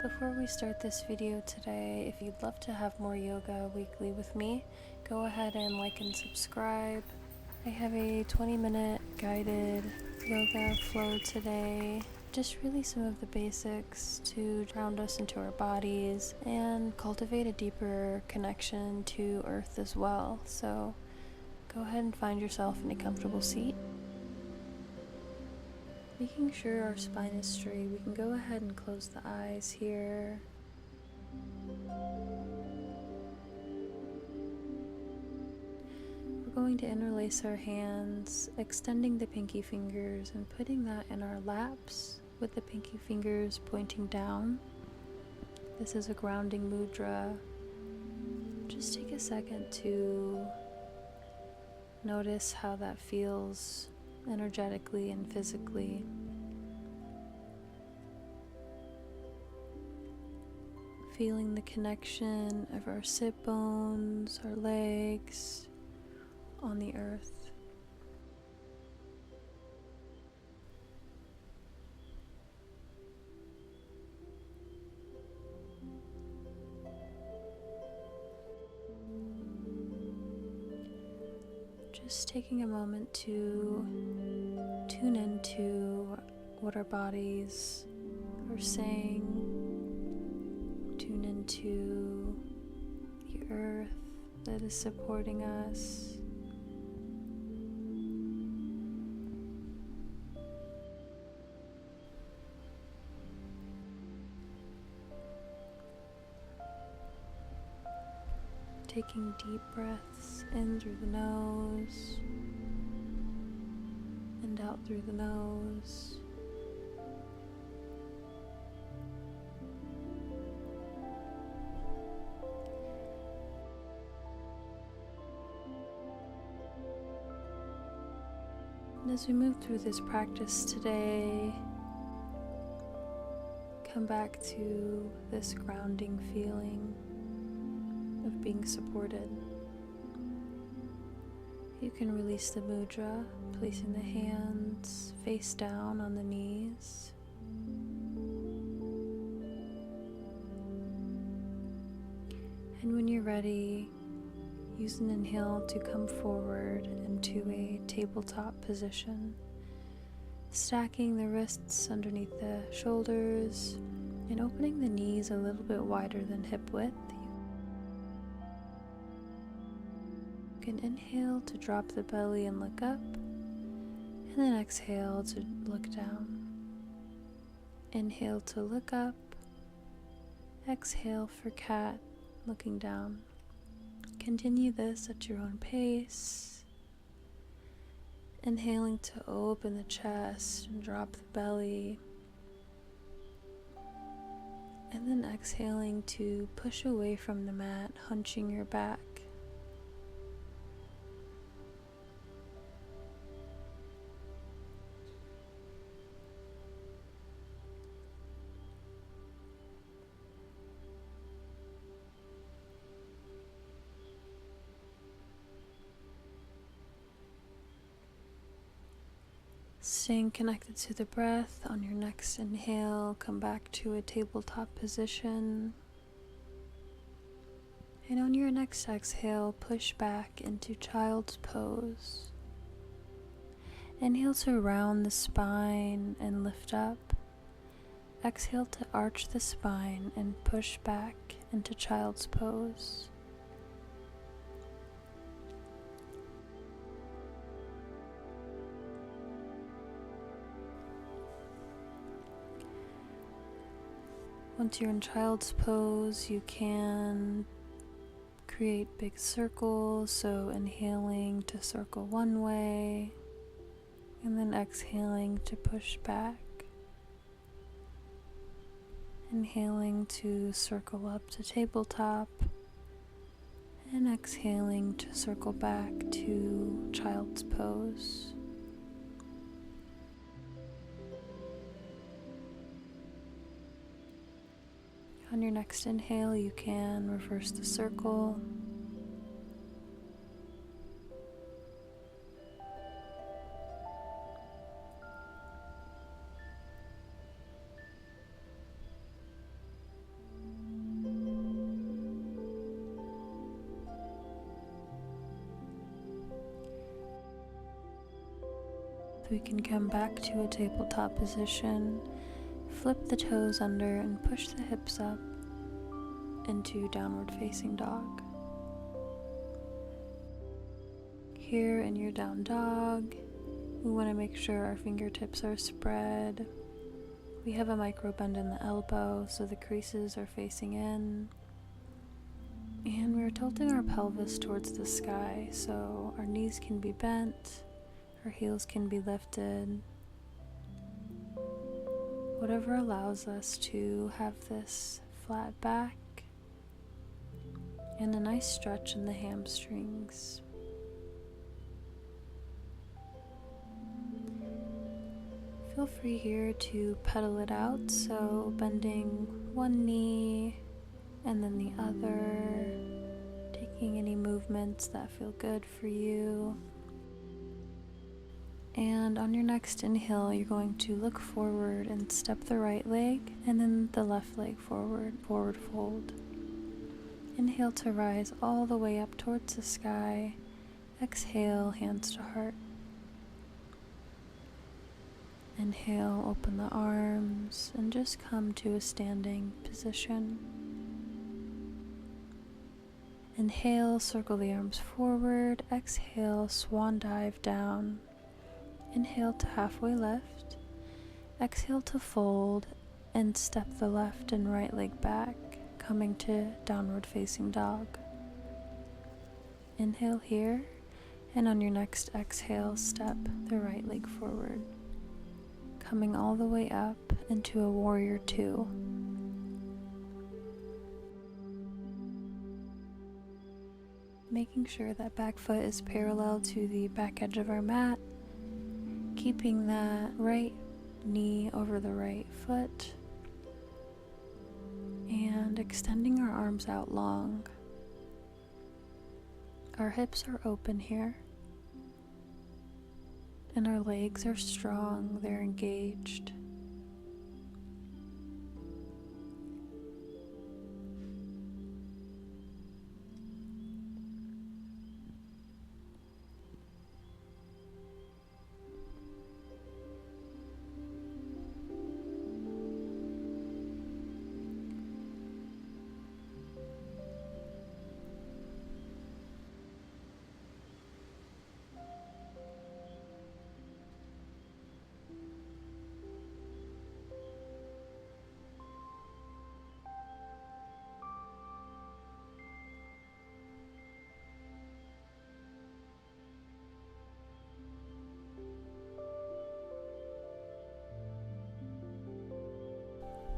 Before we start this video today, if you'd love to have more yoga weekly with me, go ahead and like and subscribe. I have a 20-minute guided yoga flow today. Just really some of the basics to ground us into our bodies and cultivate a deeper connection to Earth as well. So go ahead and find yourself in a comfortable seat. Making sure our spine is straight, we can go ahead and close the eyes here. We're going to interlace our hands, extending the pinky fingers and putting that in our laps with the pinky fingers pointing down. This is a grounding mudra. Just take a second to notice how that feels energetically and physically. Feeling the connection of our sit bones, our legs on the earth. Just taking a moment to tune into what our bodies are saying, tune into the earth that is supporting us. Taking deep breaths in through the nose and out through the nose. And as we move through this practice today, come back to this grounding feeling of being supported. You can release the mudra, placing the hands face down on the knees. And when you're ready, use an inhale to come forward into a tabletop position, stacking the wrists underneath the shoulders and opening the knees a little bit wider than hip width. You can inhale to drop the belly and look up, and then exhale to look down. Inhale to look up, exhale for cat, looking down. Continue this at your own pace. Inhaling to open the chest and drop the belly, and then exhaling to push away from the mat, hunching your back. Staying connected to the breath, on your next inhale, come back to a tabletop position. And on your next exhale, push back into child's pose. Inhale to round the spine and lift up. Exhale to arch the spine and push back into child's pose. Once you're in child's pose, you can create big circles, so inhaling to circle one way, and then exhaling to push back. Inhaling to circle up to tabletop, and exhaling to circle back to child's pose. On your next inhale, you can reverse the circle. We can come back to a tabletop position, flip the toes under, and push the hips up into downward facing dog. Here in your down dog, we want to make sure our fingertips are spread. We have a micro bend in the elbow so the creases are facing in. And we're tilting our pelvis towards the sky so our knees can be bent, our heels can be lifted. Whatever allows us to have this flat back and a nice stretch in the hamstrings. Feel free here to pedal it out, so bending one knee and then the other, taking any movements that feel good for you. And on your next inhale, you're going to look forward and step the right leg and then the left leg forward, forward fold. Inhale to rise all the way up towards the sky. Exhale, hands to heart. Inhale, open the arms and just come to a standing position. Inhale, circle the arms forward. Exhale, swan dive down. Inhale to halfway lift. Exhale to fold and step the left and right leg back, coming to downward facing dog. Inhale here, and on your next exhale, step the right leg forward, coming all the way up into a warrior two. Making sure that back foot is parallel to the back edge of our mat, keeping that right knee over the right foot, and extending our arms out long. Our hips are open here, and our legs are strong, they're engaged.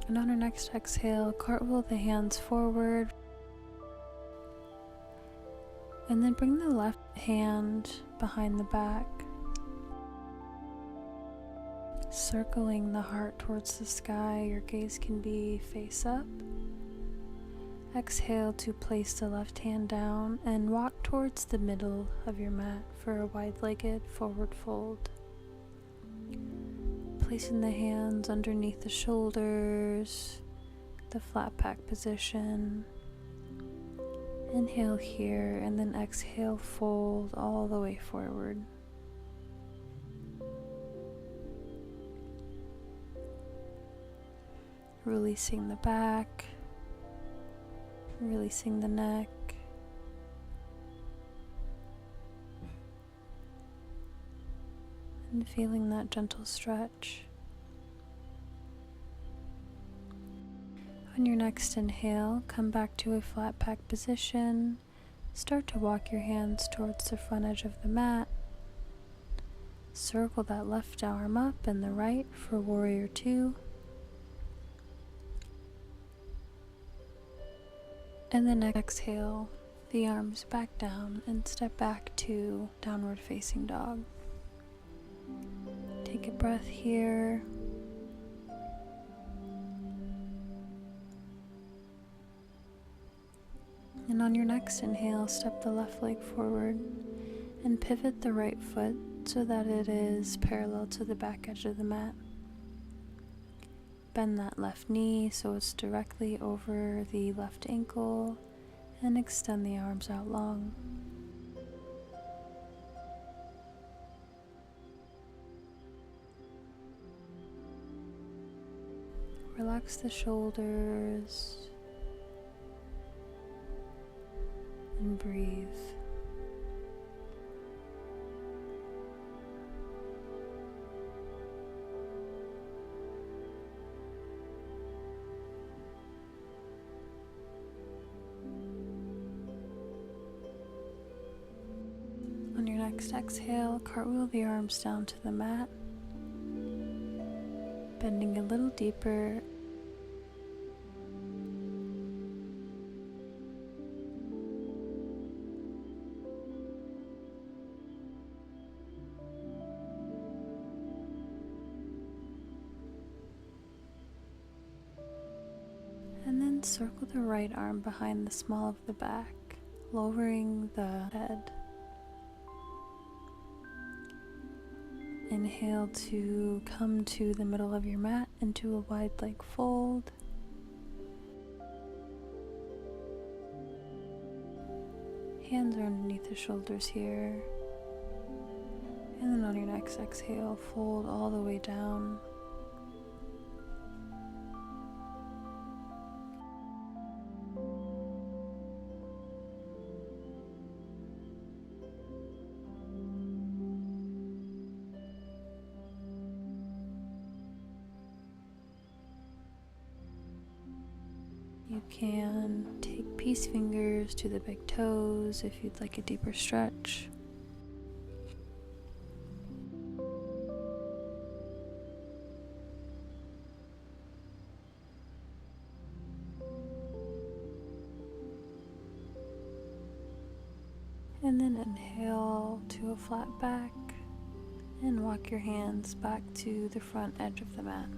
And on our next exhale, cartwheel the hands forward. And then bring the left hand behind the back, circling the heart towards the sky. Your gaze can be face up. Exhale to place the left hand down and walk towards the middle of your mat for a wide-legged forward fold. Placing the hands underneath the shoulders, the flat back position. Inhale here and then exhale, fold all the way forward. Releasing the back, releasing the neck. And feeling that gentle stretch. On your next inhale, come back to a flat back position. Start to walk your hands towards the front edge of the mat. Circle that left arm up and the right for warrior two. And then exhale the arms back down and step back to downward facing dog. Take a breath here. And on your next inhale, step the left leg forward and pivot the right foot so that it is parallel to the back edge of the mat. Bend that left knee so it's directly over the left ankle and extend the arms out long. Relax the shoulders and breathe. On your next exhale, cartwheel the arms down to the mat, bending a little deeper. And then circle the right arm behind the small of the back, lowering the head. Inhale to come to the middle of your mat into a wide leg fold. Hands are underneath the shoulders here. And then on your next exhale, fold all the way down. You can take peace fingers to the big toes if you'd like a deeper stretch. And then inhale to a flat back and walk your hands back to the front edge of the mat.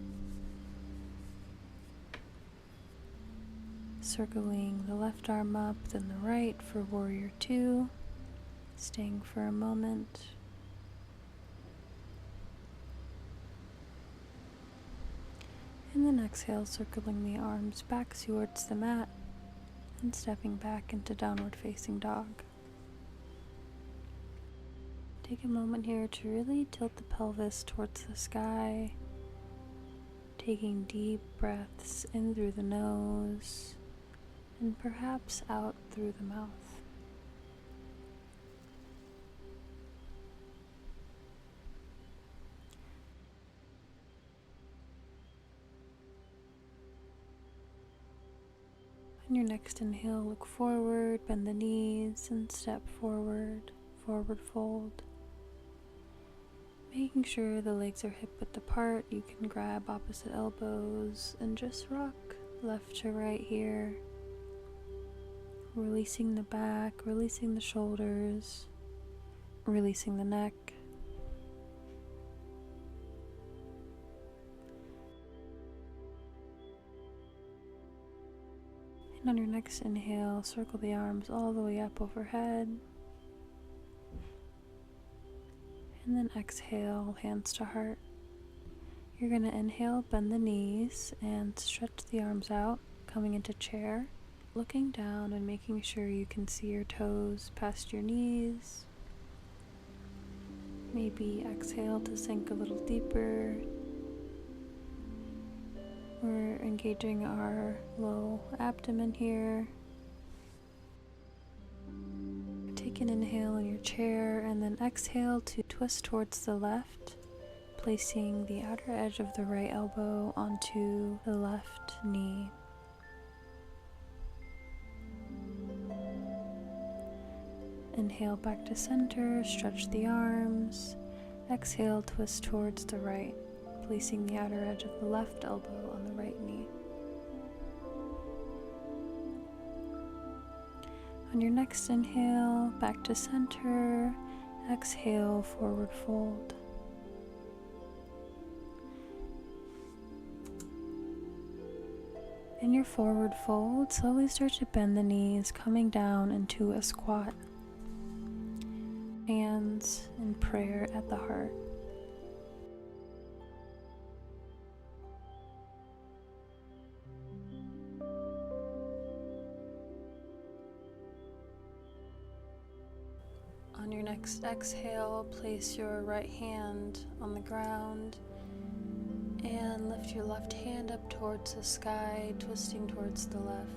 Circling the left arm up, then the right for warrior two. Staying for a moment. And then exhale, circling the arms back towards the mat and stepping back into downward facing dog. Take a moment here to really tilt the pelvis towards the sky, taking deep breaths in through the nose and perhaps out through the mouth. On your next inhale, look forward, bend the knees and step forward, forward fold. Making sure the legs are hip width apart, you can grab opposite elbows and just rock left to right here. Releasing the back, releasing the shoulders, releasing the neck. And on your next inhale, circle the arms all the way up overhead. And then exhale, hands to heart. You're going to inhale, bend the knees and stretch the arms out, coming into chair. Looking down and making sure you can see your toes past your knees. Maybe exhale to sink a little deeper. We're engaging our low abdomen here. Take an inhale in your chair and then exhale to twist towards the left, placing the outer edge of the right elbow onto the left knee. Inhale back to center, stretch the arms. Exhale, twist towards the right, placing the outer edge of the left elbow on the right knee. On your next inhale, back to center. Exhale, forward fold. In your forward fold, slowly start to bend the knees, coming down into a squat. Hands in prayer at the heart. On your next exhale, place your right hand on the ground And lift your left hand up towards the sky, twisting towards the left.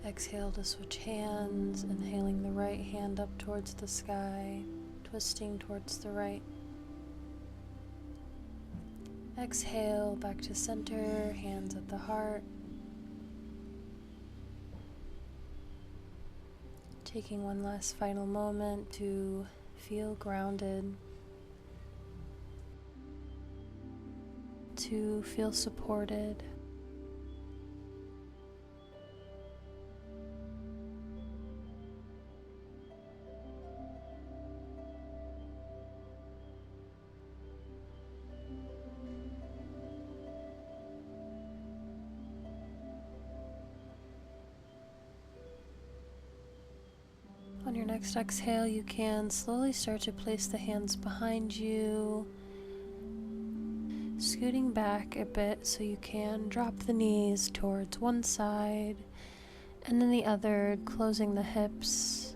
Exhale to switch hands, inhaling the right hand up towards the sky, twisting towards the right. Exhale back to center, hands at the heart. Taking one last final moment to feel grounded, to feel supported. On your next exhale, you can slowly start to place the hands behind you, scooting back a bit so you can drop the knees towards one side and then the other, closing the hips.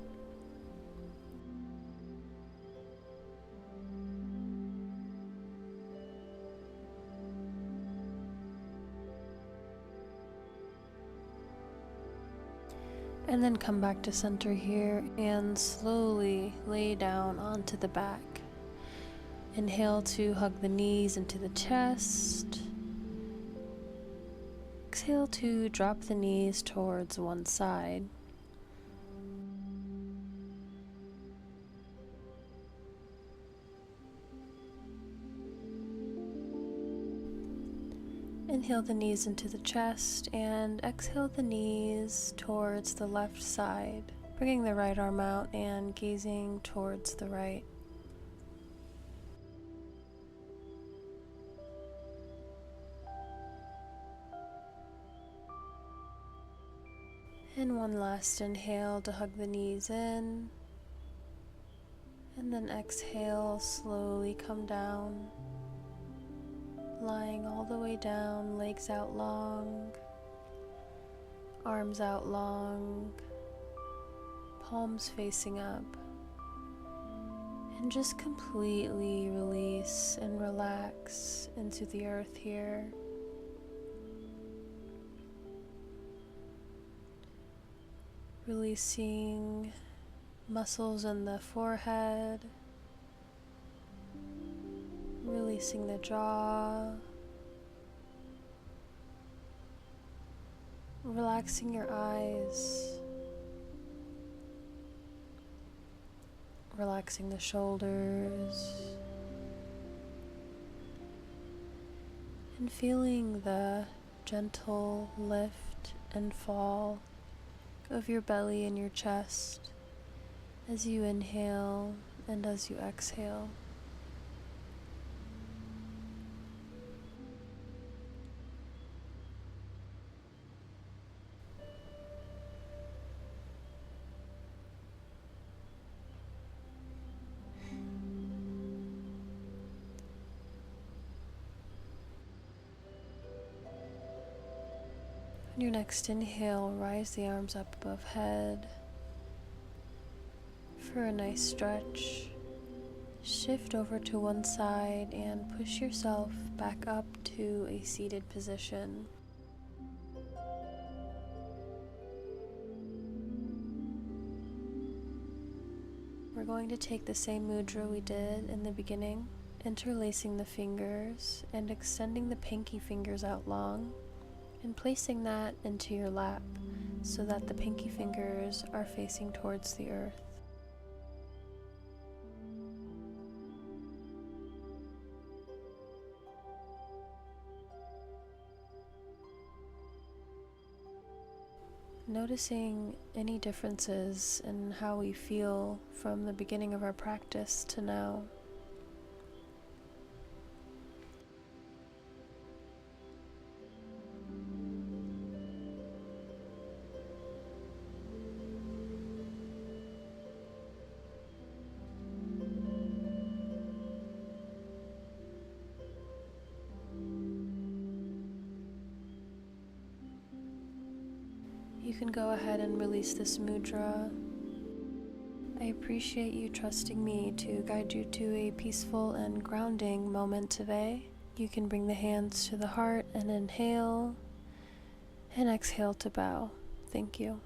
And then come back to center here and slowly lay down onto the back. Inhale to hug the knees into the chest. Exhale to drop the knees towards one side. Inhale the knees into the chest and exhale the knees towards the left side, bringing the right arm out and gazing towards the right. And one last inhale to hug the knees in, and then exhale, slowly come down, lying all the way down, legs out long, arms out long, palms facing up, and just completely release and relax into the earth here. Releasing muscles in the forehead, releasing the jaw, relaxing your eyes, relaxing the shoulders, and feeling the gentle lift and fall of your belly and your chest as you inhale and as you exhale. On your next inhale, rise the arms up above head for a nice stretch. Shift over to one side and push yourself back up to a seated position. We're going to take the same mudra we did in the beginning, interlacing the fingers and extending the pinky fingers out long, and placing that into your lap so that the pinky fingers are facing towards the earth. Noticing any differences in how we feel from the beginning of our practice to now. You can go ahead and release this mudra I appreciate you trusting me to guide you to a peaceful and grounding moment today. You can bring the hands to the heart and inhale, and exhale to bow. Thank you.